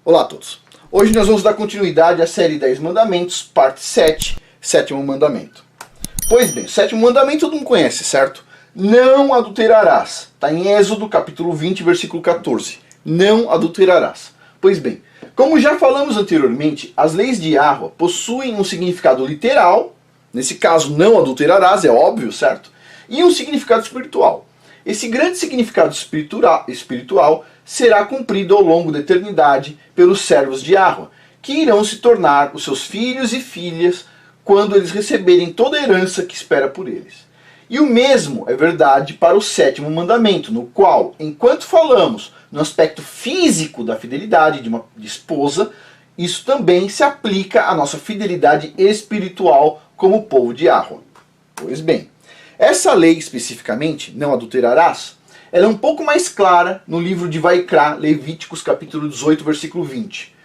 Olá a todos. Hoje nós vamos dar continuidade à série 10 Mandamentos, parte 7, Sétimo Mandamento. Pois bem, o Sétimo Mandamento todo mundo conhece, certo? Não adulterarás. Está em Êxodo, capítulo 20, versículo 14. Não adulterarás. Pois bem, como já falamos anteriormente, as leis de Yahweh possuem um significado literal, nesse caso não adulterarás, é óbvio, certo? E um significado espiritual. Esse grande significado espiritual será cumprido ao longo da eternidade pelos servos de Yahweh, que irão se tornar os seus filhos e filhas quando eles receberem toda a herança que espera por eles. E o mesmo é verdade para o sétimo mandamento, no qual, enquanto falamos no aspecto físico da fidelidade de uma esposa, isso também se aplica à nossa fidelidade espiritual como povo de Yahweh. Pois bem, essa lei especificamente, não adulterarás, ela é um pouco mais clara no livro de Vaikra, Levíticos capítulo 18, versículo 20.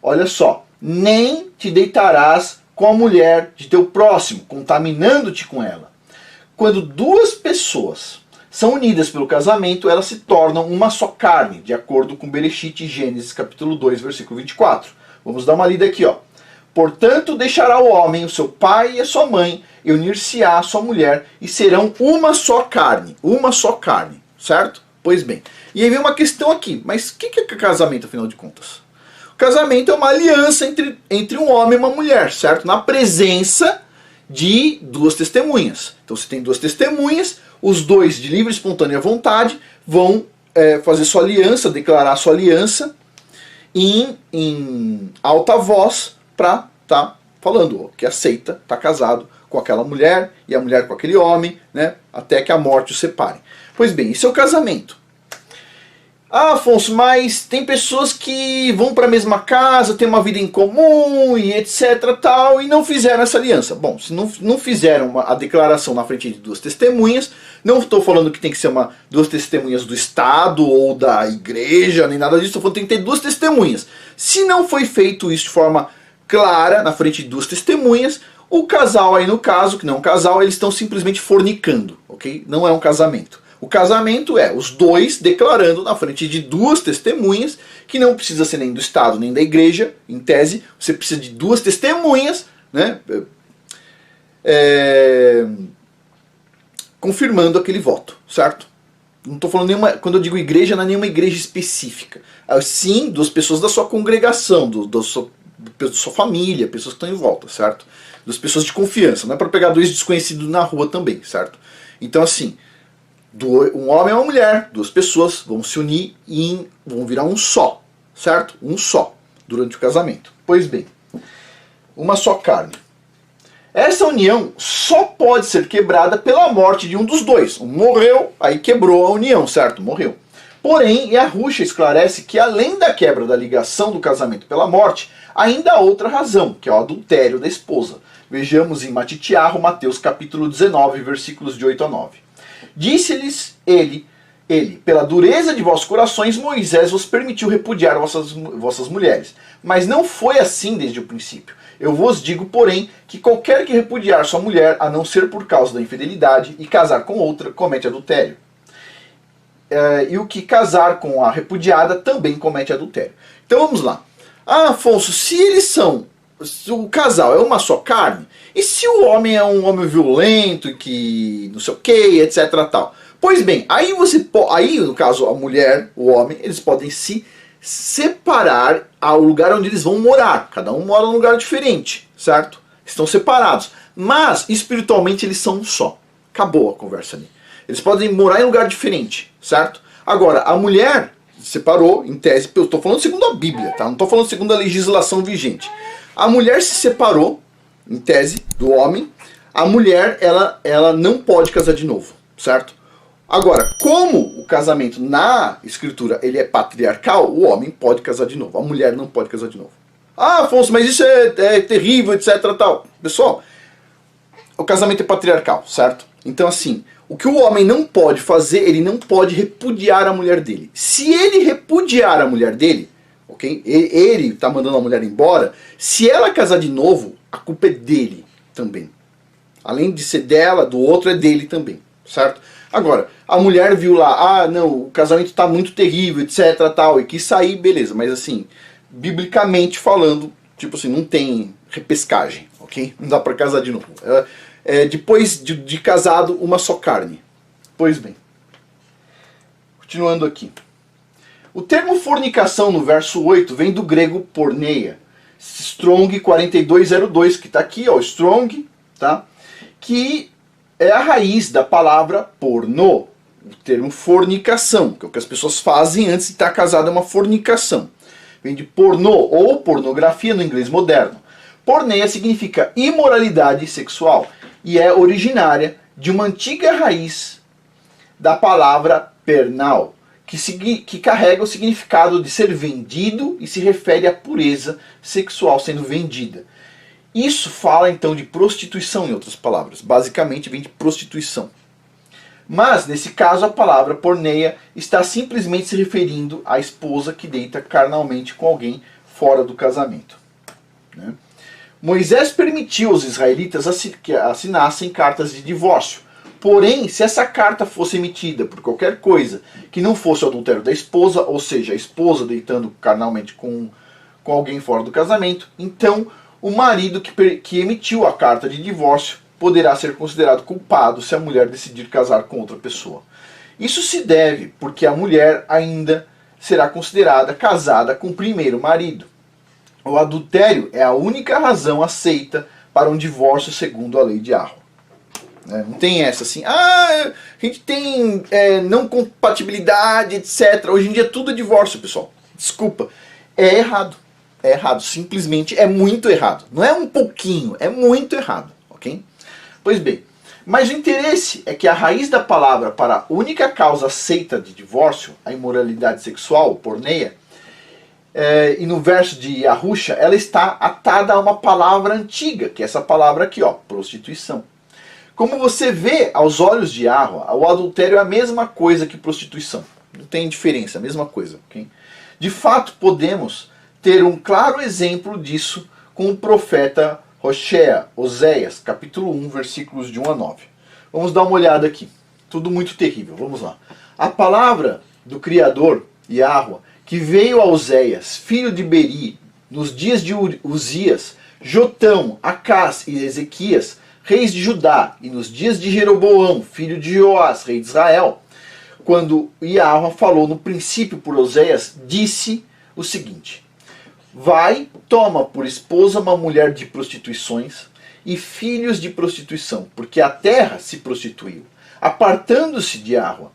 Olha só, nem te deitarás com a mulher de teu próximo, contaminando-te com ela. Quando duas pessoas são unidas pelo casamento, elas se tornam uma só carne, de acordo com Bereshit e Gênesis capítulo 2, versículo 24. Vamos dar uma lida aqui, ó. Portanto, deixará o homem, o seu pai e a sua mãe, e unir-se-á a sua mulher, e serão uma só carne, certo? Pois bem, e aí vem uma questão aqui, mas o que é casamento, afinal de contas? O casamento é uma aliança entre um homem e uma mulher, certo? Na presença de duas testemunhas. Então, se tem duas testemunhas, os dois, de livre e espontânea vontade, vão fazer sua aliança, declarar sua aliança em alta voz, para estar falando que aceita, está casado com aquela mulher e a mulher com aquele homem, né, até que a morte os separe. Pois bem, isso é o casamento. Ah, Afonso, mas tem pessoas que vão para a mesma casa, têm uma vida em comum e etc. tal, e não fizeram essa aliança. Bom, se não fizeram a declaração na frente de duas testemunhas, não estou falando que tem que ser duas testemunhas do Estado ou da igreja, nem nada disso, estou falando que tem que ter duas testemunhas. Se não foi feito isso de forma clara, na frente de duas testemunhas, o casal aí no caso, que não é um casal, eles estão simplesmente fornicando, ok? Não é um casamento. O casamento é os dois declarando na frente de duas testemunhas, que não precisa ser nem do Estado nem da igreja, em tese, você precisa de duas testemunhas, né? Confirmando aquele voto, certo? Não estou falando nenhuma, quando eu digo igreja, não é nenhuma igreja específica. Sim, duas pessoas da sua congregação, da sua família, pessoas que estão em volta, certo? Das pessoas de confiança, não é para pegar dois desconhecidos na rua também, certo? Então assim, um homem e uma mulher, duas pessoas vão se unir e vão virar um só, certo? Um só, durante o casamento. Pois bem, uma só carne. Essa união só pode ser quebrada pela morte de um dos dois. Um morreu, aí quebrou a união, certo? Morreu. Porém, Yahushua esclarece que além da quebra da ligação do casamento pela morte, ainda há outra razão, que é o adultério da esposa. Vejamos em Matitiarro, Mateus capítulo 19, versículos de 8 a 9. Disse-lhes ele, pela dureza de vossos corações, Moisés vos permitiu repudiar vossas mulheres. Mas não foi assim desde o princípio. Eu vos digo, porém, que qualquer que repudiar sua mulher, a não ser por causa da infidelidade, e casar com outra, comete adultério. E o que casar com a repudiada também comete adultério. Então vamos lá. Ah, Afonso, se o casal é uma só carne, e se o homem é um homem violento, que não sei o que, etc. tal? Pois bem, aí no caso a mulher, o homem, eles podem se separar ao lugar onde eles vão morar. Cada um mora num lugar diferente, certo? Estão separados. Mas espiritualmente eles são um só. Acabou a conversa ali. Eles podem morar em lugar diferente, certo? Agora, a mulher separou, em tese, eu estou falando segundo a Bíblia, tá? Não estou falando segundo a legislação vigente. A mulher se separou, em tese, do homem. A mulher, ela não pode casar de novo, certo? Agora, como o casamento na escritura ele é patriarcal, o homem pode casar de novo. A mulher não pode casar de novo. Ah, Afonso, mas isso é terrível, etc. tal. Pessoal, o casamento é patriarcal, certo? Então assim, o que o homem não pode fazer, ele não pode repudiar a mulher dele. Se ele repudiar a mulher dele, ok? Ele está mandando a mulher embora, se ela casar de novo, a culpa é dele também. Além de ser dela, do outro é dele também, certo? Agora, a mulher viu lá, ah não, o casamento está muito terrível, etc, tal, e quis sair, beleza, mas assim, biblicamente falando, tipo assim, não tem repescagem, ok? Não dá para casar de novo. Depois de casado, uma só carne. Pois bem, continuando aqui. O termo fornicação no verso 8 vem do grego porneia, Strong 4202, que está aqui, ó, Strong, tá? Que é a raiz da palavra pornô, o termo fornicação, que é o que as pessoas fazem antes de estar casado, é uma fornicação. Vem de pornô ou pornografia no inglês moderno. Porneia significa imoralidade sexual e é originária de uma antiga raiz da palavra pernal, que carrega o significado de ser vendido e se refere à pureza sexual sendo vendida. Isso fala então de prostituição, em outras palavras. Basicamente vem de prostituição. Mas, nesse caso, a palavra porneia está simplesmente se referindo à esposa que deita carnalmente com alguém fora do casamento. Né? Moisés permitiu aos israelitas que assinassem cartas de divórcio. Porém, se essa carta fosse emitida por qualquer coisa que não fosse o adultério da esposa, ou seja, a esposa deitando carnalmente com alguém fora do casamento, então o marido que emitiu a carta de divórcio poderá ser considerado culpado se a mulher decidir casar com outra pessoa. Isso se deve porque a mulher ainda será considerada casada com o primeiro marido. O adultério é a única razão aceita para um divórcio segundo a lei de Arro. Não tem essa assim, a gente tem não compatibilidade, etc. Hoje em dia tudo é divórcio, pessoal. Desculpa, é errado. É errado, simplesmente é muito errado. Não é um pouquinho, é muito errado, ok? Pois bem, mas o interesse é que a raiz da palavra para a única causa aceita de divórcio, a imoralidade sexual, porneia, e no verso de Yahusha, ela está atada a uma palavra antiga, que é essa palavra aqui, ó, prostituição. Como você vê aos olhos de Yahweh, o adultério é a mesma coisa que prostituição. Não tem diferença, a mesma coisa, ok? De fato, podemos ter um claro exemplo disso com o profeta Oséias, capítulo 1, versículos de 1 a 9. Vamos dar uma olhada aqui. Tudo muito terrível, vamos lá. A palavra do Criador, Yahweh, que veio a Oséias, filho de Beri, nos dias de Uzias, Jotão, Acás e Ezequias, reis de Judá, e nos dias de Jeroboão, filho de Joás, rei de Israel, quando Yahweh falou no princípio por Oséias, disse o seguinte: vai, toma por esposa uma mulher de prostituições e filhos de prostituição, porque a terra se prostituiu, apartando-se de Yahweh.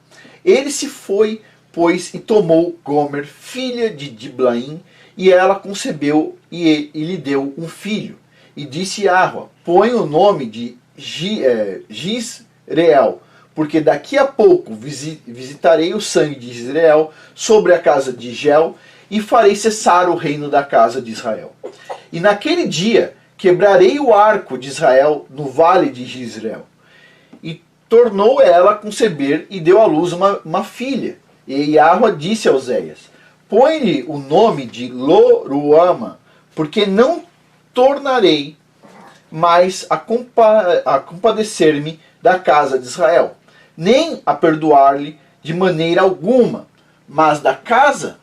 Ele se foi, pois, e tomou Gomer, filha de Diblaim, e ela concebeu e lhe deu um filho. E disse Yahweh, põe o nome de Jizreel, porque daqui a pouco visitarei o sangue de Israel sobre a casa de Gel, e farei cessar o reino da casa de Israel. E naquele dia quebrarei o arco de Israel no vale de Jizreel. E tornou ela a conceber e deu à luz uma filha. E Yahweh disse a Oséias, põe-lhe o nome de Loruama, porque não tornarei mais a compadecer-me da casa de Israel, nem a perdoar-lhe de maneira alguma, mas da casa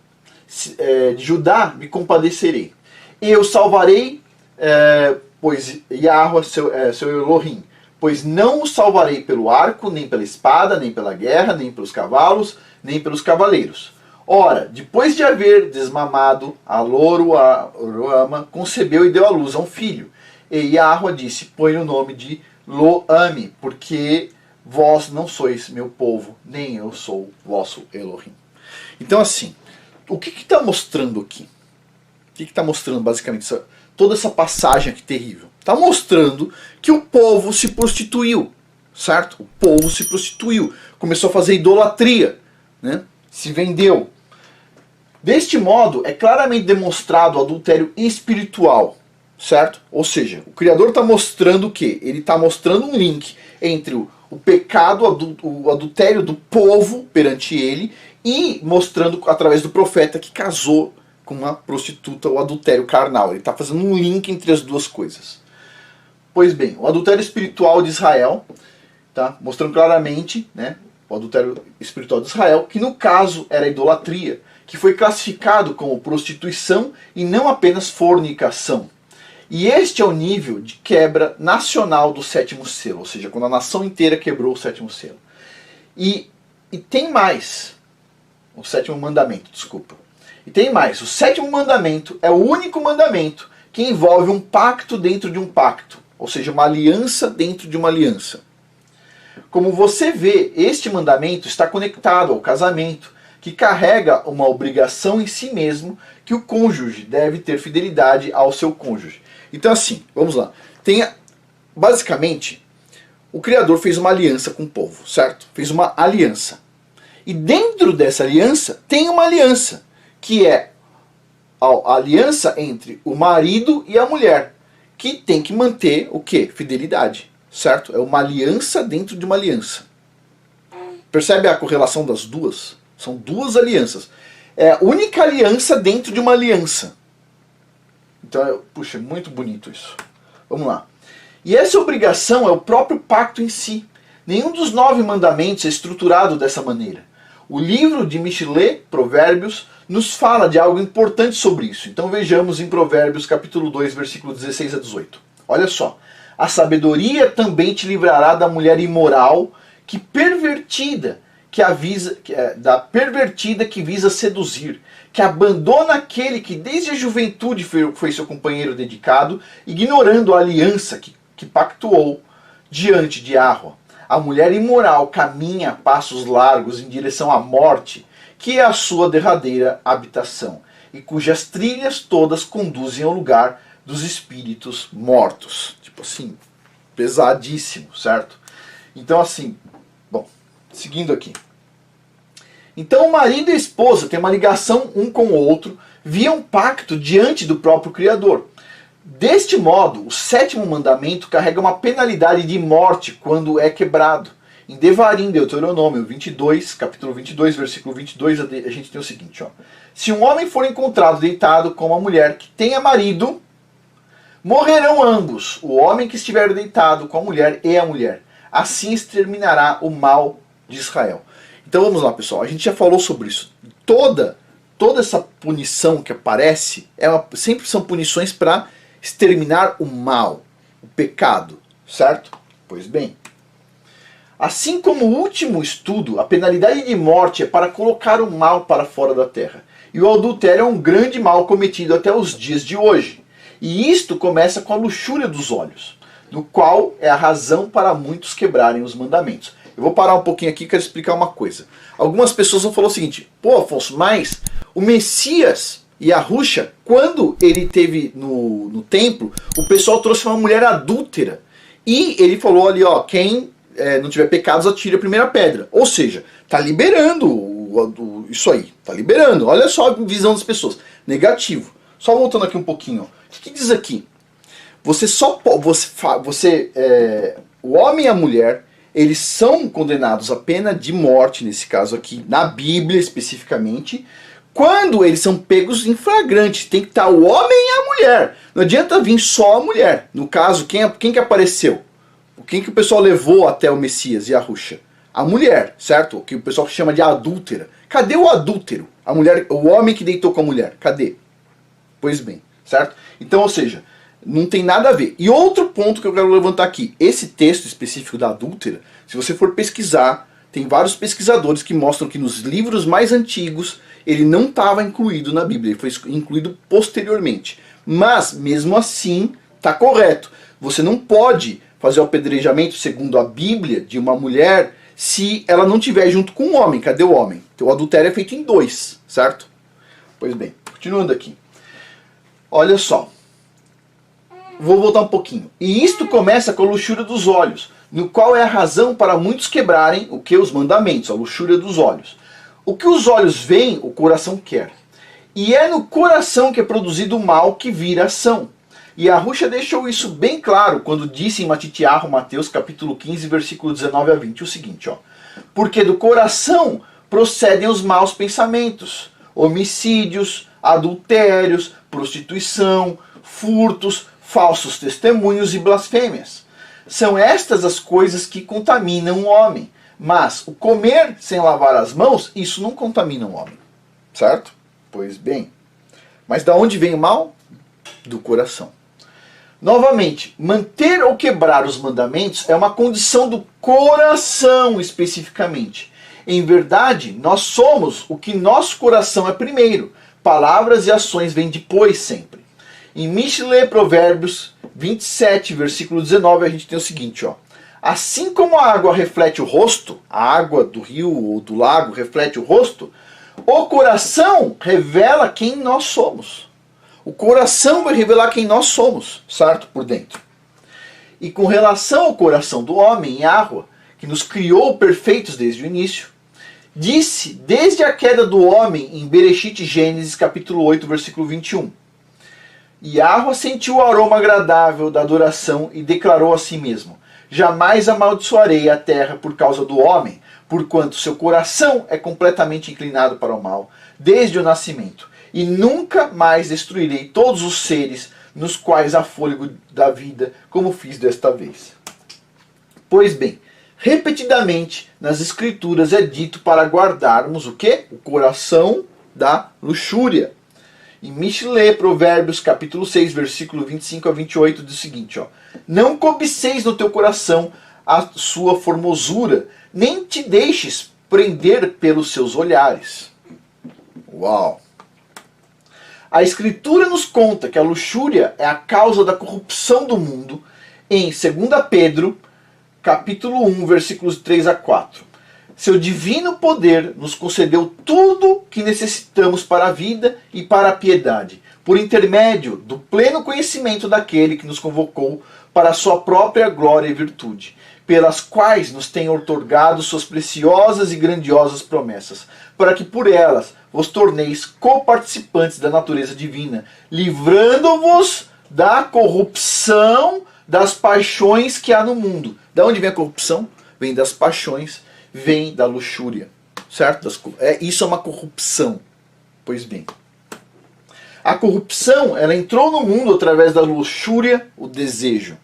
de Judá me compadecerei. E eu salvarei, pois Yahweh, seu Elohim, pois não o salvarei pelo arco, nem pela espada, nem pela guerra, nem pelos cavalos, nem pelos cavaleiros. Ora, depois de haver desmamado, a Loruama concebeu e deu à luz a um filho. E Yahweh disse, põe o nome de Lo-Ami, porque vós não sois meu povo, nem eu sou vosso Elohim. Então assim, o que está mostrando aqui? O que está mostrando basicamente toda essa passagem aqui terrível? Está mostrando que o povo se prostituiu, certo? O povo se prostituiu, começou a fazer idolatria, né? Se vendeu. Deste modo, é claramente demonstrado o adultério espiritual, certo? Ou seja, o Criador está mostrando o quê? Ele está mostrando um link entre o pecado, o adultério do povo perante ele, e mostrando através do profeta que casou com uma prostituta, o adultério carnal. Ele está fazendo um link entre as duas coisas. Pois bem, o adultério espiritual de Israel, tá? Mostrando claramente, né, o adultério espiritual de Israel, que no caso era a idolatria, que foi classificado como prostituição e não apenas fornicação. E este é o nível de quebra nacional do sétimo selo, ou seja, quando a nação inteira quebrou o sétimo selo. E tem mais, o sétimo mandamento, desculpa. E tem mais, o sétimo mandamento é o único mandamento que envolve um pacto dentro de um pacto, ou seja, uma aliança dentro de uma aliança. Como você vê, este mandamento está conectado ao casamento, que carrega uma obrigação em si mesmo que o cônjuge deve ter fidelidade ao seu cônjuge. Então assim, vamos lá. Basicamente, o Criador fez uma aliança com o povo, certo? Fez uma aliança. E dentro dessa aliança, tem uma aliança, que é a aliança entre o marido e a mulher, que tem que manter o quê? Fidelidade, certo? É uma aliança dentro de uma aliança. Percebe a correlação das duas? São duas alianças. É a única aliança dentro de uma aliança. Então, puxa, é muito bonito isso. Vamos lá. E essa obrigação é o próprio pacto em si. Nenhum dos 9 mandamentos é estruturado dessa maneira. O livro de Michelet, Provérbios, nos fala de algo importante sobre isso. Então vejamos em Provérbios capítulo 2, versículo 16 a 18. Olha só. A sabedoria também te livrará da mulher imoral que pervertida que visa seduzir, que abandona aquele que desde a juventude foi seu companheiro dedicado, ignorando a aliança que pactuou diante de Arroa. A mulher imoral caminha a passos largos em direção à morte, que é a sua derradeira habitação, e cujas trilhas todas conduzem ao lugar dos espíritos mortos. Tipo assim, pesadíssimo, certo? Então assim, bom, seguindo aqui. Então o marido e a esposa têm uma ligação um com o outro via um pacto diante do próprio Criador. Deste modo, o sétimo mandamento carrega uma penalidade de morte quando é quebrado. Em Devarim, Deuteronômio 22, capítulo 22, versículo 22, a gente tem o seguinte, ó. Se um homem for encontrado deitado com uma mulher que tenha marido, morrerão ambos, o homem que estiver deitado com a mulher e a mulher. Assim exterminará o mal de Israel. Então vamos lá, pessoal. A gente já falou sobre isso. Toda essa punição que aparece sempre são punições para exterminar o mal, o pecado, certo? Pois bem, assim como o último estudo, a penalidade de morte é para colocar o mal para fora da terra. E o adultério é um grande mal cometido até os dias de hoje. E isto começa com a luxúria dos olhos, no qual é a razão para muitos quebrarem os mandamentos. Eu vou parar um pouquinho aqui e quero explicar uma coisa. Algumas pessoas vão falar o seguinte: pô, Afonso, mas o Messias e a Ruxa, quando ele teve no templo, o pessoal trouxe uma mulher adúltera. E ele falou ali, ó, quem não tiver pecados atire a primeira pedra. Ou seja, tá liberando isso aí. Tá liberando. Olha só a visão das pessoas. Negativo. Só voltando aqui um pouquinho. Ó. O que diz aqui? O homem e a mulher, eles são condenados à pena de morte, nesse caso aqui, na Bíblia especificamente, quando eles são pegos em flagrante. Tem que estar o homem e a mulher. Não adianta vir só a mulher. No caso, quem que apareceu? Quem que o pessoal levou até o Messias e a Ruxa? A mulher, certo? O que o pessoal chama de adúltera. Cadê o adúltero? A mulher, o homem que deitou com a mulher. Cadê? Pois bem, certo? Então, ou seja, não tem nada a ver. E outro ponto que eu quero levantar aqui. Esse texto específico da adúltera, se você for pesquisar, tem vários pesquisadores que mostram que nos livros mais antigos ele não estava incluído na Bíblia. Ele foi incluído posteriormente. Mas, mesmo assim, está correto. Você não pode fazer o apedrejamento segundo a Bíblia de uma mulher se ela não estiver junto com um homem. Cadê o homem? Então, o adultério é feito em 2, certo? Pois bem, continuando aqui. Olha só. Vou voltar um pouquinho. E isto começa com a luxúria dos olhos, no qual é a razão para muitos quebrarem o que? Os mandamentos, a luxúria dos olhos. O que os olhos veem, o coração quer. E é no coração que é produzido o mal que vira ação. E a Ruxa deixou isso bem claro quando disse em Matitiarro, Mateus capítulo 15, versículo 19 a 20, o seguinte, ó. Porque do coração procedem os maus pensamentos, homicídios, adultérios, prostituição, furtos, falsos testemunhos e blasfêmias. São estas as coisas que contaminam o homem. Mas o comer sem lavar as mãos, isso não contamina o homem. Certo? Pois bem. Mas da onde vem o mal? Do coração. Novamente, manter ou quebrar os mandamentos é uma condição do coração especificamente. Em verdade, nós somos o que nosso coração é primeiro. Palavras e ações vêm depois sempre. Em Mishle, Provérbios 27, versículo 19, a gente tem o seguinte, ó. Assim como a água reflete o rosto, a água do rio ou do lago reflete o rosto, o coração revela quem nós somos. O coração vai revelar quem nós somos, certo? Por dentro. E com relação ao coração do homem, Yahweh, que nos criou perfeitos desde o início, disse desde a queda do homem em Bereshit, Gênesis, capítulo 8, versículo 21. Yahweh sentiu o aroma agradável da adoração e declarou a si mesmo: jamais amaldiçoarei a terra por causa do homem, porquanto seu coração é completamente inclinado para o mal, desde o nascimento. E nunca mais destruirei todos os seres nos quais há fôlego da vida, como fiz desta vez. Pois bem, repetidamente nas Escrituras é dito para guardarmos o quê? O coração da luxúria. Em Mishle, Provérbios, capítulo 6, versículo 25 a 28, diz o seguinte, ó. Não cobiceis no teu coração a sua formosura, nem te deixes prender pelos seus olhares. Uau! A Escritura nos conta que a luxúria é a causa da corrupção do mundo em 2 Pedro, capítulo 1, versículos 3 a 4. Seu divino poder nos concedeu tudo que necessitamos para a vida e para a piedade, por intermédio do pleno conhecimento daquele que nos convocou para a sua própria glória e virtude, pelas quais nos tem outorgado suas preciosas e grandiosas promessas, para que por elas vos torneis coparticipantes da natureza divina, livrando-vos da corrupção das paixões que há no mundo. Da onde vem a corrupção? Vem das paixões, vem da luxúria, certo? Isso é uma corrupção. Pois bem, a corrupção, ela entrou no mundo através da luxúria, o desejo.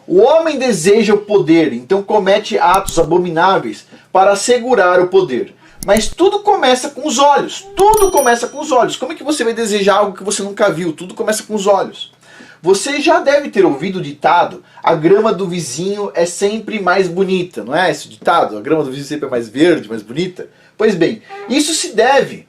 O homem deseja o poder, então comete atos abomináveis para assegurar o poder. Mas tudo começa com os olhos. Tudo começa com os olhos. Como é que você vai desejar algo que você nunca viu? Tudo começa com os olhos. Você já deve ter ouvido o ditado: a grama do vizinho é sempre mais bonita. Não é esse ditado? A grama do vizinho sempre é mais verde, mais bonita? Pois bem, isso se deve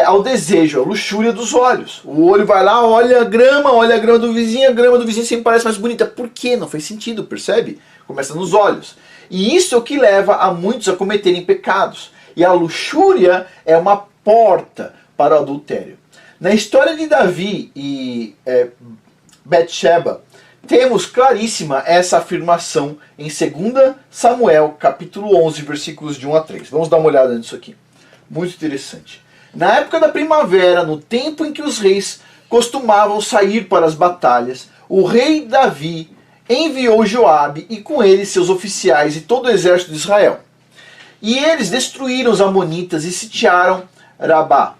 ao desejo, à luxúria dos olhos. O olho vai lá, olha a grama do vizinho, a grama do vizinho sempre parece mais bonita. Por quê? Não faz sentido, percebe? Começa nos olhos. E isso é o que leva a muitos a cometerem pecados. E a luxúria é uma porta para o adultério. Na história de Davi e Betseba, temos claríssima essa afirmação em 2 Samuel, capítulo 11, versículos de 1 a 3. Vamos dar uma olhada nisso aqui. Muito interessante. Na época da primavera, no tempo em que os reis costumavam sair para as batalhas, o rei Davi enviou Joabe e com ele seus oficiais e todo o exército de Israel. E eles destruíram os amonitas e sitiaram Rabá.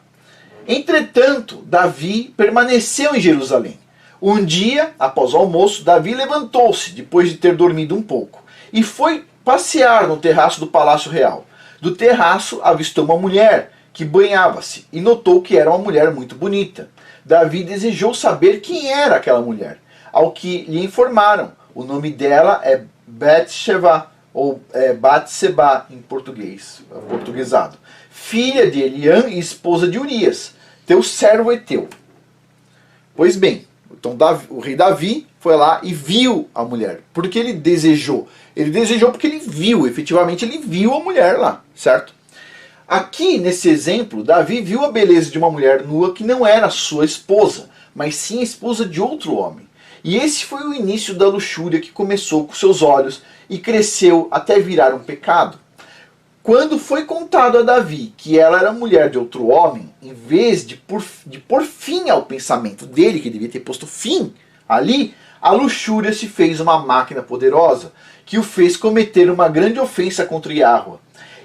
Entretanto, Davi permaneceu em Jerusalém. Um dia, após o almoço, Davi levantou-se, depois de ter dormido um pouco, e foi passear no terraço do palácio real. Do terraço avistou uma mulher que banhava-se e notou que era uma mulher muito bonita. Davi desejou saber quem era aquela mulher, ao que lhe informaram. O nome dela é Betseba, ou Batseba em português, portuguesado, filha de Eliã e esposa de Urias, teu servo Eteu. Pois bem, então o rei Davi foi lá e viu a mulher. Por que ele desejou? Ele desejou porque ele viu, efetivamente ele viu a mulher lá, certo? Aqui, nesse exemplo, Davi viu a beleza de uma mulher nua que não era sua esposa, mas sim a esposa de outro homem. E esse foi o início da luxúria que começou com seus olhos e cresceu até virar um pecado. Quando foi contado a Davi que ela era mulher de outro homem, em vez de pôr fim ao pensamento dele, que devia ter posto fim ali, a luxúria se fez uma máquina poderosa que o fez cometer uma grande ofensa contra Yahweh.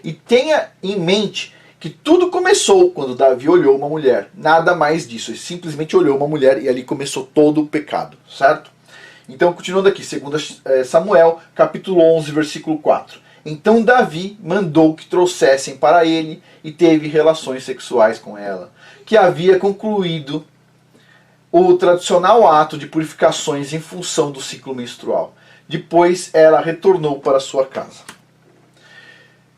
E tenha em mente que tudo começou quando Davi olhou uma mulher. Nada mais disso. Ele simplesmente olhou uma mulher e ali começou todo o pecado. Certo? Então, continuando aqui, 2 Samuel, capítulo 11, versículo 4. Então Davi mandou que trouxessem para ele e teve relações sexuais com ela, que havia concluído o tradicional ato de purificações em função do ciclo menstrual. Depois ela retornou para sua casa.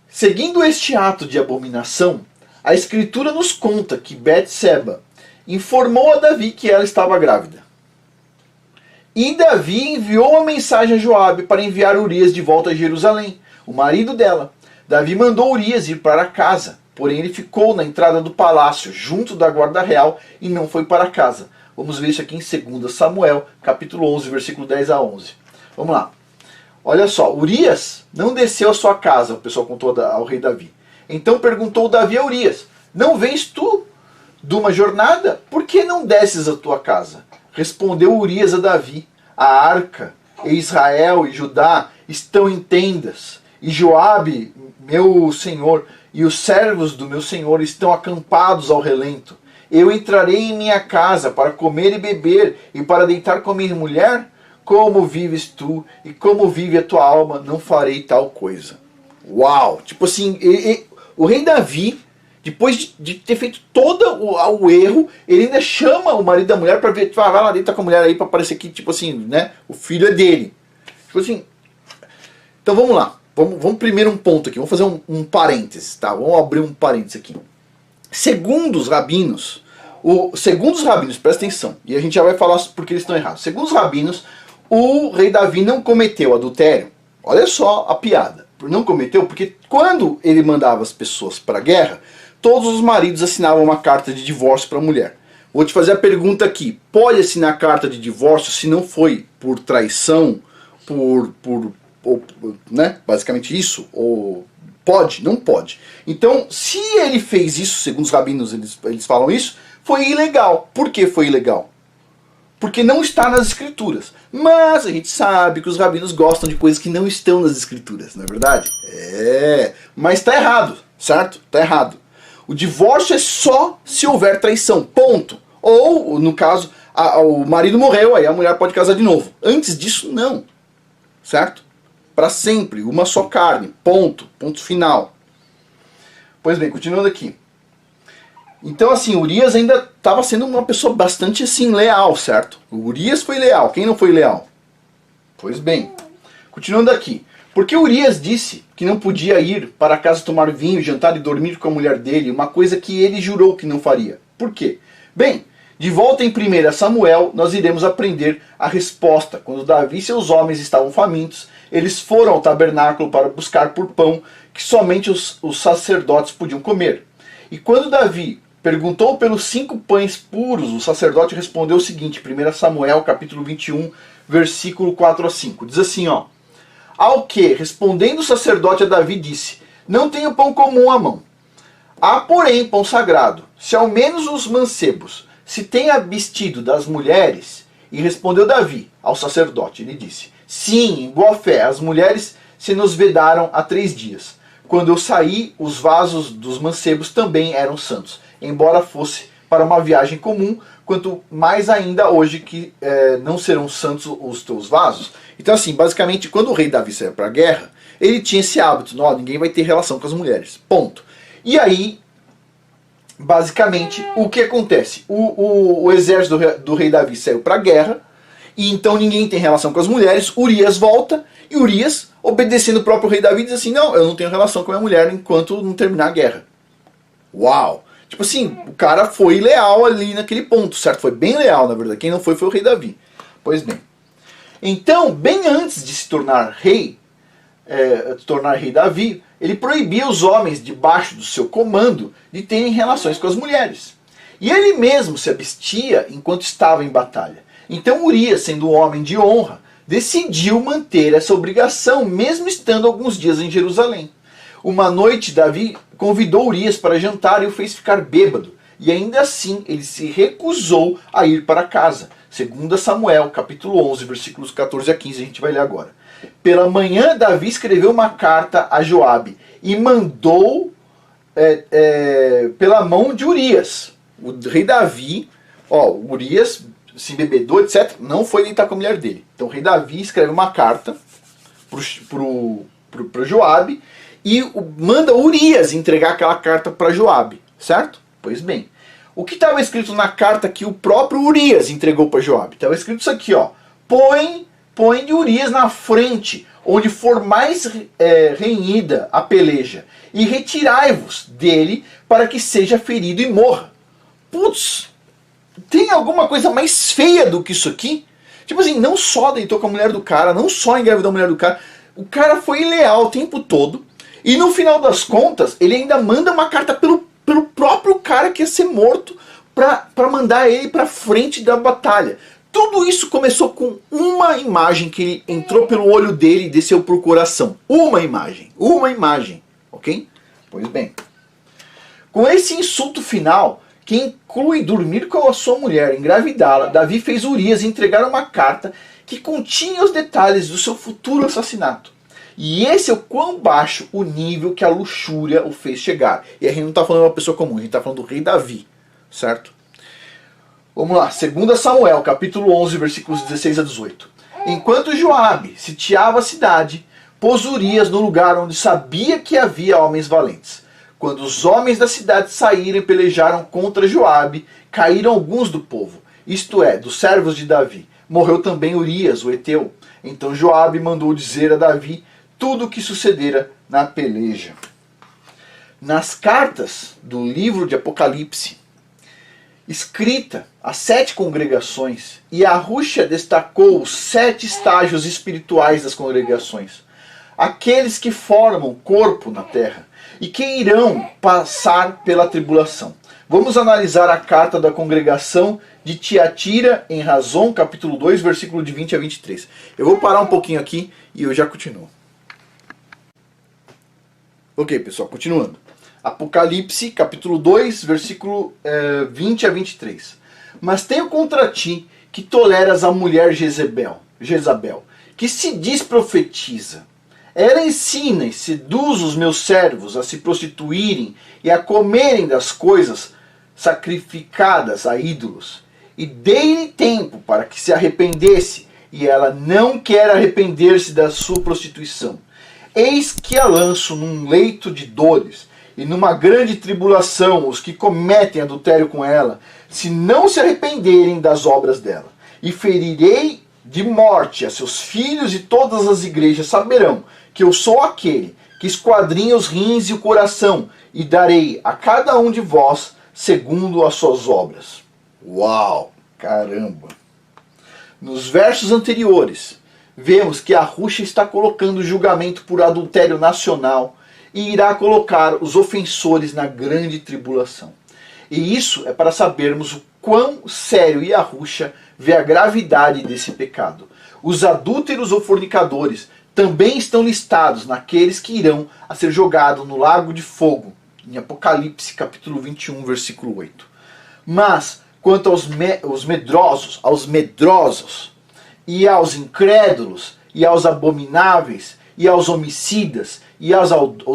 Seguindo este ato de abominação, a Escritura nos conta que Betseba informou a Davi que ela estava grávida. E Davi enviou uma mensagem a Joabe para enviar Urias de volta a Jerusalém, o marido dela. Davi mandou Urias ir para casa, porém ele ficou na entrada do palácio, junto da guarda real, e não foi para casa. Vamos ver isso aqui em 2 Samuel, capítulo 11, versículo 10 a 11. Vamos lá. Olha só, Urias não desceu à sua casa, o pessoal contou ao rei Davi. Então perguntou Davi a Urias: não vens tu de uma jornada? Por que não desces à tua casa? Respondeu Urias a Davi: a arca, e Israel e Judá estão em tendas, e Joabe, meu senhor, e os servos do meu senhor estão acampados ao relento. Eu entrarei em minha casa para comer e beber, e para deitar com a minha mulher? Como vives tu, e como vive a tua alma, não farei tal coisa. Uau! Tipo assim, o rei Davi, depois de ter feito todo o erro, ele ainda chama o marido da mulher para ver, vai lá, deita com a mulher aí para parecer que, tipo assim, né, o filho é dele. Tipo assim. Então vamos lá. Vamos primeiro um ponto aqui. Vamos fazer um parênteses, tá? Vamos abrir um parênteses aqui. Segundo os rabinos, presta atenção, e a gente já vai falar porque eles estão errados. Segundo os rabinos, o rei Davi não cometeu adultério. Olha só a piada. Não cometeu porque quando ele mandava as pessoas para a guerra, todos os maridos assinavam uma carta de divórcio para a mulher. Vou te fazer a pergunta aqui. Pode assinar carta de divórcio se não foi por traição, né? Basicamente isso? Ou pode? Não pode. Então, se ele fez isso, segundo os rabinos eles falam isso, foi ilegal. Por que foi ilegal? Porque não está nas escrituras. Mas a gente sabe que os rabinos gostam de coisas que não estão nas escrituras, não é verdade? Mas está errado, certo? Está errado. O divórcio é só se houver traição, ponto. Ou, no caso, o marido morreu, aí a mulher pode casar de novo. Antes disso, não. Certo? Para sempre, uma só carne, ponto. Ponto final. Pois bem, continuando aqui. Então, assim, Urias ainda estava sendo uma pessoa bastante, assim, leal, certo? O Urias foi leal. Quem não foi leal? Pois bem. Continuando aqui. Porque Urias disse que não podia ir para casa tomar vinho, jantar e dormir com a mulher dele, uma coisa que ele jurou que não faria. Por quê? Bem, de volta em 1 Samuel, nós iremos aprender a resposta. Quando Davi e seus homens estavam famintos, eles foram ao tabernáculo para buscar por pão que somente os sacerdotes podiam comer. E quando Davi perguntou pelos 5 pães puros, o sacerdote respondeu o seguinte, 1 Samuel capítulo 21, versículo 4 a 5. Diz assim, ó. Ao que, respondendo o sacerdote a Davi, disse, não tenho pão comum à mão. Há, porém, pão sagrado. Se ao menos os mancebos se têm abstido das mulheres, e respondeu Davi ao sacerdote, ele disse, sim, em boa fé, as mulheres se nos vedaram há 3 dias. Quando eu saí, os vasos dos mancebos também eram santos, embora fosse para uma viagem comum, quanto mais ainda hoje que não serão santos os teus vasos. Então assim, basicamente, quando o rei Davi saiu para a guerra, ele tinha esse hábito, não, ninguém vai ter relação com as mulheres, ponto. E aí, basicamente, o que acontece? O exército do rei Davi saiu para a guerra, e então ninguém tem relação com as mulheres, Urias volta, e Urias, obedecendo o próprio rei Davi, diz assim, não, eu não tenho relação com a minha mulher enquanto não terminar a guerra. Uau! Tipo assim, o cara foi leal ali naquele ponto, certo? Foi bem leal, na verdade. Quem não foi o rei Davi. Pois bem. Então, bem antes de se tornar rei Davi, ele proibia os homens debaixo do seu comando de terem relações com as mulheres. E ele mesmo se abstia enquanto estava em batalha. Então Urias, sendo um homem de honra, decidiu manter essa obrigação, mesmo estando alguns dias em Jerusalém. Uma noite, Davi convidou Urias para jantar e o fez ficar bêbado. E ainda assim, ele se recusou a ir para casa. 2 Samuel, capítulo 11, versículos 14 a 15, a gente vai ler agora. Pela manhã, Davi escreveu uma carta a Joabe e mandou pela mão de Urias. O rei Davi, Urias se embebedou, etc., não foi deitar com a mulher dele. Então o rei Davi escreve uma carta pro para Joabe e manda Urias entregar aquela carta para Joabe, certo? Pois bem, o que estava escrito na carta que o próprio Urias entregou para Joabe? Estava escrito isso aqui, ó. Põe Urias na frente, onde for mais renhida a peleja, e retirai-vos dele para que seja ferido e morra. Putz, tem alguma coisa mais feia do que isso aqui? Tipo assim, não só deitou com a mulher do cara, não só engravidou a mulher do cara, o cara foi ileal o tempo todo, e no final das contas, ele ainda manda uma carta pelo próprio cara que ia ser morto pra mandar ele pra frente da batalha. Tudo isso começou com uma imagem que ele entrou pelo olho dele e desceu pro coração. Uma imagem, ok? Pois bem, com esse insulto final, que inclui dormir com a sua mulher, engravidá-la, Davi fez Urias entregar uma carta que continha os detalhes do seu futuro assassinato. E esse é o quão baixo o nível que a luxúria o fez chegar. E a gente não está falando de uma pessoa comum, a gente está falando do rei Davi, certo? Vamos lá, 2 Samuel, capítulo 11, versículos 16 a 18. Enquanto Joabe sitiava a cidade, pôs Urias no lugar onde sabia que havia homens valentes. Quando os homens da cidade saíram e pelejaram contra Joabe, caíram alguns do povo, isto é, dos servos de Davi. Morreu também Urias, o heteu. Então Joabe mandou dizer a Davi tudo o que sucedera na peleja. Nas cartas do livro de Apocalipse, escrita às 7 congregações, Yahushua destacou os 7 estágios espirituais das congregações, aqueles que formam corpo na terra e que irão passar pela tribulação. Vamos analisar a carta da congregação de Tiatira em Razon, capítulo 2, versículo de 20 a 23. Eu vou parar um pouquinho aqui e eu já continuo. Ok, pessoal, continuando. Apocalipse, capítulo 2, versículo 20 a 23. Mas tenho contra ti que toleras a mulher Jezabel, que se diz profetiza. Ela ensina e seduz os meus servos a se prostituírem e a comerem das coisas sacrificadas a ídolos. E dei-lhe tempo para que se arrependesse, e ela não quer arrepender-se da sua prostituição. Eis que a lanço num leito de dores, e numa grande tribulação os que cometem adultério com ela, se não se arrependerem das obras dela. E ferirei de morte a seus filhos, e todas as igrejas saberão que eu sou aquele que esquadrinha os rins e o coração, e darei a cada um de vós segundo as suas obras. Uau, caramba! Nos versos anteriores, vemos que Yahushua está colocando julgamento por adultério nacional e irá colocar os ofensores na grande tribulação. E isso é para sabermos o quão sério Yahushua vê a gravidade desse pecado. Os adúlteros ou fornicadores também estão listados naqueles que irão a ser jogados no lago de fogo, em Apocalipse capítulo 21, versículo 8. Mas, quanto aos medrosos, e aos incrédulos, e aos abomináveis, e aos homicidas, e aos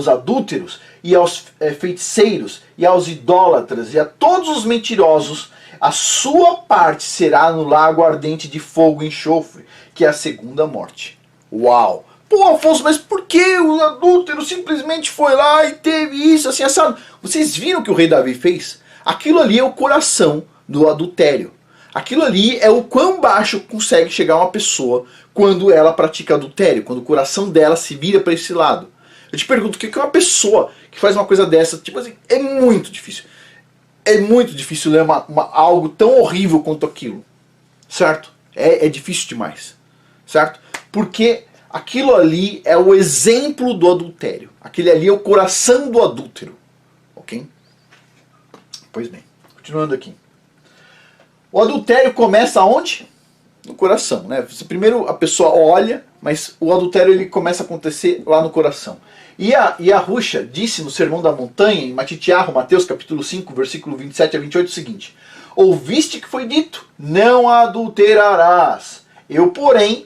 adúlteros, e aos feiticeiros, e aos idólatras, e a todos os mentirosos, a sua parte será no lago ardente de fogo e enxofre, que é a segunda morte. Uau! Pô, Afonso, mas por que o adúltero simplesmente foi lá e teve isso, assim, assado? Vocês viram o que o rei Davi fez? Aquilo ali é o coração do adultério. Aquilo ali é o quão baixo consegue chegar uma pessoa quando ela pratica adultério, quando o coração dela se vira para esse lado. Eu te pergunto, o que é uma pessoa que faz uma coisa dessa? Tipo assim, é muito difícil. É muito difícil ler algo tão horrível quanto aquilo. Certo? É difícil demais. Certo? Porque aquilo ali é o exemplo do adultério. Aquele ali é o coração do adúltero. Ok? Pois bem, continuando aqui. O adultério começa onde? No coração, né? Primeiro a pessoa olha, mas o adultério ele começa a acontecer lá no coração. E Yahushua disse no Sermão da Montanha, em Matitiahu, Mateus capítulo 5, versículo 27 a 28, o seguinte: ouviste que foi dito, não adulterarás. Eu porém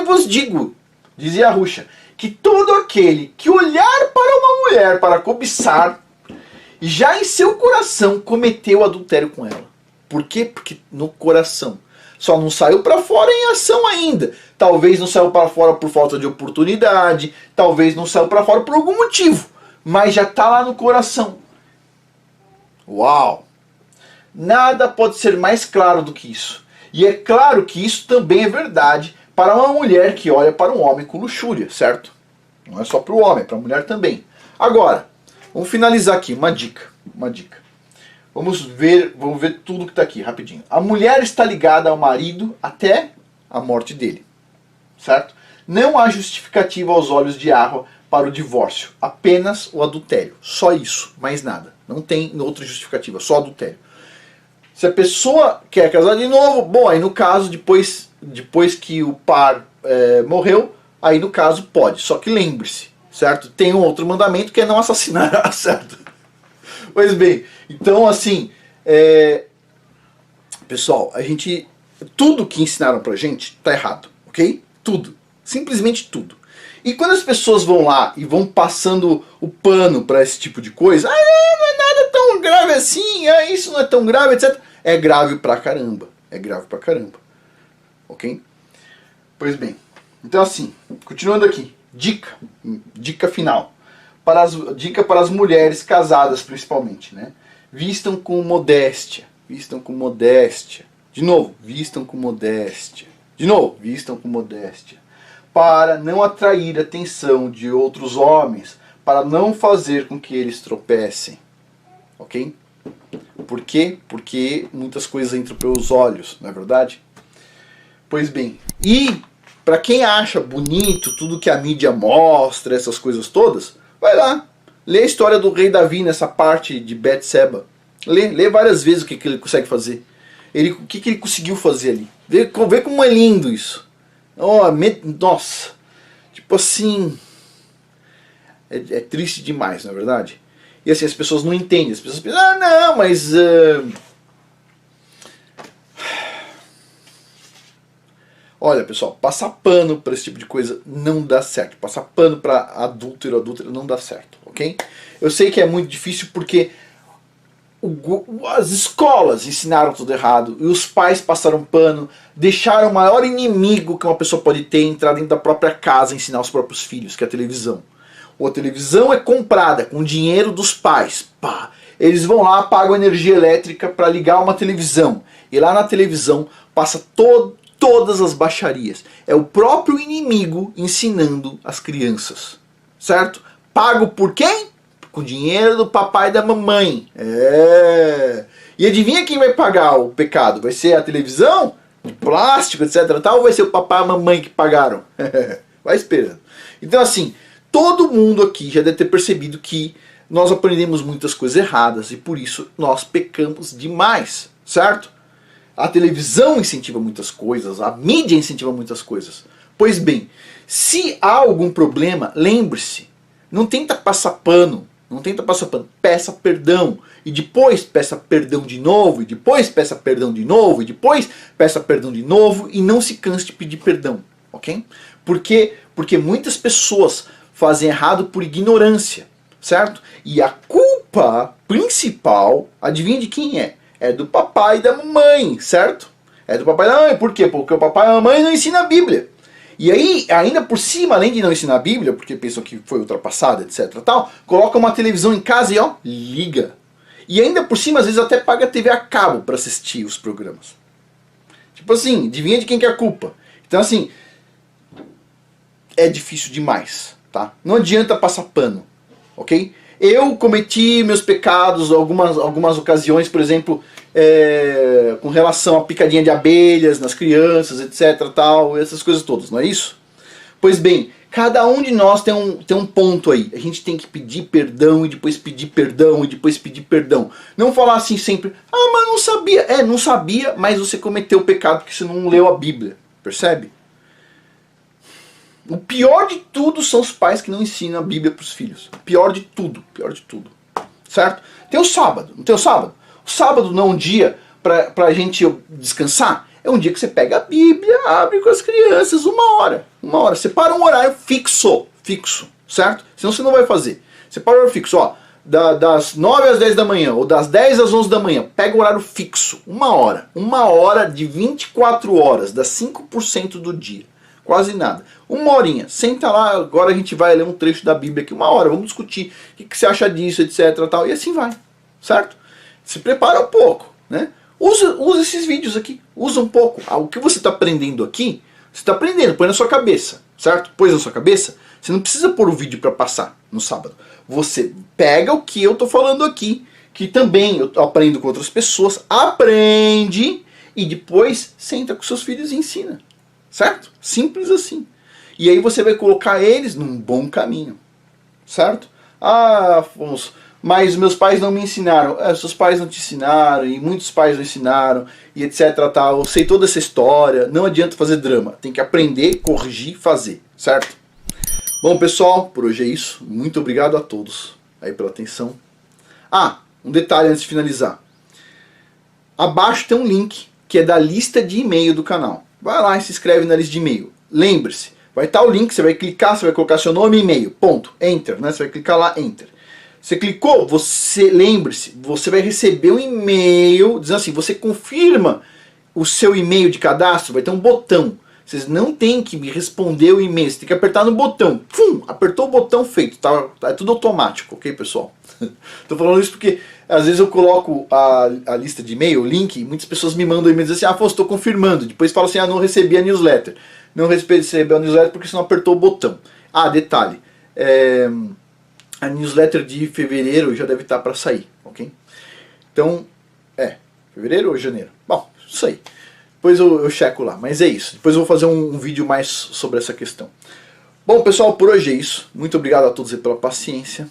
vos digo, diz Yahushua, que todo aquele que olhar para uma mulher para cobiçar, já em seu coração cometeu adultério com ela. Por quê? Porque no coração. só não saiu para fora em ação ainda. Talvez não saiu para fora por falta de oportunidade, talvez não saiu para fora por algum motivo, mas já está lá no coração. Uau! Nada pode ser mais claro do que isso. E é claro que isso também é verdade para uma mulher que olha para um homem com luxúria, certo? Não é só para o homem, é para a mulher também. Agora, vamos finalizar aqui, uma dica. Vamos ver tudo que está aqui, rapidinho. A mulher está ligada ao marido até a morte dele, certo? Não há justificativa aos olhos de Yahweh para o divórcio, apenas o adultério. Só isso, mais nada. Não tem outra justificativa, só adultério. Se a pessoa quer casar de novo, bom, aí no caso, depois que o par morreu, aí no caso pode. Só que lembre-se, certo? Tem um outro mandamento que é não assassinar, certo? Pois bem, então assim, pessoal, tudo que ensinaram pra gente tá errado, ok? Tudo, simplesmente tudo. E quando as pessoas vão lá e vão passando o pano pra esse tipo de coisa, não é nada tão grave assim, isso não é tão grave, etc. É grave pra caramba, ok? Pois bem, então assim, continuando aqui, dica final. Dica para as mulheres casadas principalmente, né? Vistam com modéstia. De novo, vistam com modéstia. Para não atrair a atenção de outros homens, para não fazer com que eles tropecem. Ok? Por quê? Porque muitas coisas entram pelos olhos, não é verdade? Pois bem, e para quem acha bonito tudo que a mídia mostra, essas coisas todas, vai lá, lê a história do rei Davi nessa parte de Betseba. Lê várias vezes o que ele consegue fazer. O que ele conseguiu fazer ali. Vê como é lindo isso. Nossa, tipo assim, é triste demais, não é verdade? E assim, as pessoas não entendem. As pessoas pensam, não, mas... Olha, pessoal, passar pano para esse tipo de coisa não dá certo. Passar pano para adúltero não dá certo, ok? Eu sei que é muito difícil porque as escolas ensinaram tudo errado e os pais passaram pano, deixaram o maior inimigo que uma pessoa pode ter entrar dentro da própria casa e ensinar os próprios filhos, que é a televisão. Ou a televisão é comprada com o dinheiro dos pais. Pá. Eles vão lá, pagam energia elétrica para ligar uma televisão. E lá na televisão passa todas as baixarias. É o próprio inimigo ensinando as crianças. Certo? Pago por quem? Com o dinheiro do papai e da mamãe. E adivinha quem vai pagar o pecado? Vai ser a televisão? De plástico, etc. Ou vai ser o papai e a mamãe que pagaram? Vai esperando. Então assim, todo mundo aqui já deve ter percebido que nós aprendemos muitas coisas erradas e por isso nós pecamos demais. Certo? A televisão incentiva muitas coisas, a mídia incentiva muitas coisas. Pois bem, se há algum problema, lembre-se, não tenta passar pano, peça perdão, e depois peça perdão de novo, e depois peça perdão de novo, e depois peça perdão de novo, e não se canse de pedir perdão, ok? Porque muitas pessoas fazem errado por ignorância, certo? E a culpa principal, adivinha de quem é? É do papai e da mamãe, certo? É do papai e da mamãe. Por quê? Porque o papai e a mamãe não ensinam a Bíblia. E aí, ainda por cima, além de não ensinar a Bíblia, porque pensam que foi ultrapassada, etc. tal, coloca uma televisão em casa e liga. E ainda por cima, às vezes até paga TV a cabo para assistir os programas. Tipo assim, adivinha de quem que é a culpa. Então assim, é difícil demais, tá? Não adianta passar pano, ok? Eu cometi meus pecados algumas ocasiões, por exemplo, com relação à picadinha de abelhas nas crianças, etc, tal, essas coisas todas, não é isso? Pois bem, cada um de nós tem um ponto aí. A gente tem que pedir perdão e depois pedir perdão e depois pedir perdão. Não falar assim sempre, mas não sabia. Não sabia, mas você cometeu o pecado porque você não leu a Bíblia, percebe? O pior de tudo são os pais que não ensinam a Bíblia para os filhos. O pior de tudo, certo? Tem o sábado, não tem o sábado? O sábado não é um dia para a gente descansar? É um dia que você pega a Bíblia, abre com as crianças, uma hora. Separa um horário fixo, certo? Senão você não vai fazer. Separa um horário fixo, das 9 às 10 da manhã, ou das 10 às 11 da manhã, pega o horário fixo, uma hora de 24 horas, dá 5% do dia, quase nada. Uma horinha, senta lá, agora a gente vai ler um trecho da Bíblia aqui, uma hora, vamos discutir o que você acha disso, etc, tal, e assim vai, certo? Se prepara um pouco, né? Usa esses vídeos aqui, usa um pouco. O que você está aprendendo aqui, você está aprendendo, põe na sua cabeça, certo? Pôs na sua cabeça, você não precisa pôr o vídeo para passar no sábado. Você pega o que eu estou falando aqui, que também eu aprendo com outras pessoas, aprende e depois senta com seus filhos e ensina, certo? Simples assim. E aí você vai colocar eles num bom caminho, certo? Ah, Afonso, mas meus pais não me ensinaram. Seus pais não te ensinaram, e muitos pais não ensinaram, e etc. Tal. Eu sei toda essa história, não adianta fazer drama. Tem que aprender, corrigir, fazer, certo? Bom, pessoal, por hoje é isso. Muito obrigado a todos aí pela atenção. Um detalhe antes de finalizar. Abaixo tem um link que é da lista de e-mail do canal. Vai lá e se inscreve na lista de e-mail. Lembre-se, vai estar o link, você vai clicar, você vai colocar seu nome e e-mail. Ponto. Enter, né? Você vai clicar lá, Enter. Você clicou, lembre-se, você vai receber um e-mail dizendo assim, você confirma o seu e-mail de cadastro, vai ter um botão. Vocês não tem que responder o e-mail, você tem que apertar no botão. Pum, apertou o botão, feito. Tá, é tudo automático, ok, pessoal? Tô falando isso porque às vezes eu coloco a lista de e-mail, o link, e muitas pessoas me mandam e-mails assim, Afonso, estou confirmando. Depois falam assim, não recebi a newsletter. Não recebi a newsletter porque você não apertou o botão. Detalhe, a newsletter de fevereiro já deve estar para sair, ok? Então, fevereiro ou janeiro? Bom, isso aí. Depois eu checo lá, mas é isso. Depois eu vou fazer um vídeo mais sobre essa questão. Bom, pessoal, por hoje é isso. Muito obrigado a todos aí pela paciência.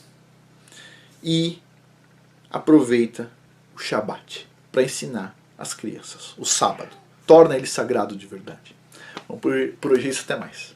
E aproveita o Shabat para ensinar as crianças, o sábado. Torna ele sagrado de verdade. Bom, por hoje é isso, até mais.